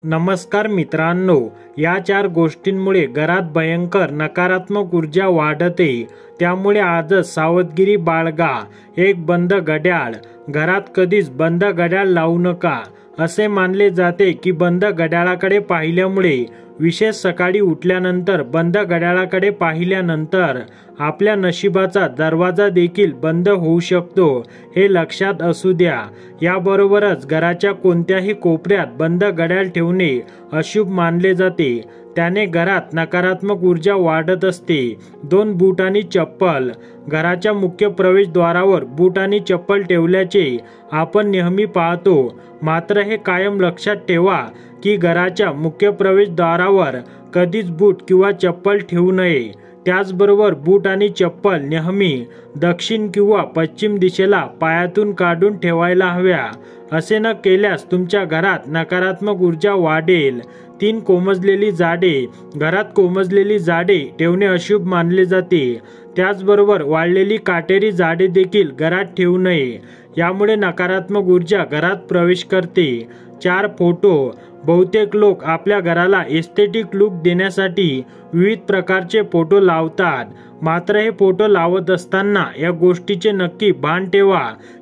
नमस्कार मित्रांनो, या 4 गोष्टींमुळे घरात भयंकर नकारात्मक ऊर्जा वाढते, त्यामुळे आजच सावधगिरी बाळगा। एक बंद घड्याळ। घरात कधीच बंद घड्याळ लावू नका। असे मानले जाते की बंद घड्याळाकडे पाहिल्यामुळे, विशेष सकाळी उठल्यानंतर बंद घड्याळाकडे पाहिल्यानंतर आपल्या नशिबाचा दरवाजा देखील बंद होऊ शकतो, हे लक्षात असू द्या। याबरोबरच घराच्या कोणत्याही कोपऱ्यात बंद घड्याळ ठेवणे अशुभ मानले जाते, त्याने घरात नकारात्मक ऊर्जा वाढत असते। 2 बूट आणि चप्पल। घराच्या मुख्य प्रवेशद्वारावर बूट आणि चप्पल ठेवल्याचे आपण नेहमी पाहतो, मात्र हे कायम लक्षात ठेवा की घराच्या मुख्य प्रवेशद्वारावर कधीच बूट किंवा चप्पल ठेवू नये। त्याचबरोबर बूट आणि चप्पल नेहमी दक्षिण किंवा पश्चिम दिशेला पायातून काढून ठेवायला हव्या। असे न केल्यास तुमच्या घरात नकारात्मक ऊर्जा वाढेल। 3 कोमेजलेली झाडे। घरात कोमेजलेली झाडे ठेवणे अशुभ मानले जाते, त्याचबरोबर वाळलेली काटेरी झाडे देखील घरात ठेवू नये, यामुळे नकारात्मक ऊर्जा घरात प्रवेश करते। 4 फोटो। बहुतेक लोक आपल्या घराला एस्थेटिक लुक देण्यासाठी विविध प्रकारचे फोटो लावतात, मात्र हे फोटो लावत असताना या गोष्टीचे नक्की भान ठेवा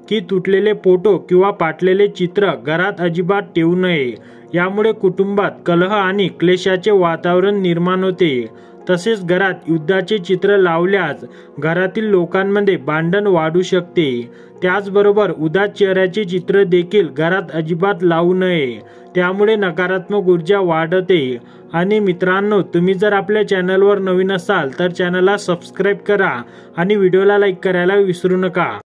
की तुटलेले फोटो किंवा फाटलेले चित्र घरात अजिबात ठेवू नये। यामुळे कुटुंबात कलह आणि क्लेशाचे वातावरण निर्माण होते। तसेच घरात युद्धाचे चित्र लावल्यास घरातील लोकांमध्ये भांडण वाढू शकते। त्याचबरोबर उदास चेहऱ्याचे चित्र देखील घरात अजिबात लावू नये, त्यामुळे नकारात्मक ऊर्जा वाढते। आणि मित्रांनो, तुम्ही जर आपल्या चॅनलवर नवीन असाल तर चॅनलला सबस्क्राईब करा आणि व्हिडिओला लाईक करायला विसरू नका।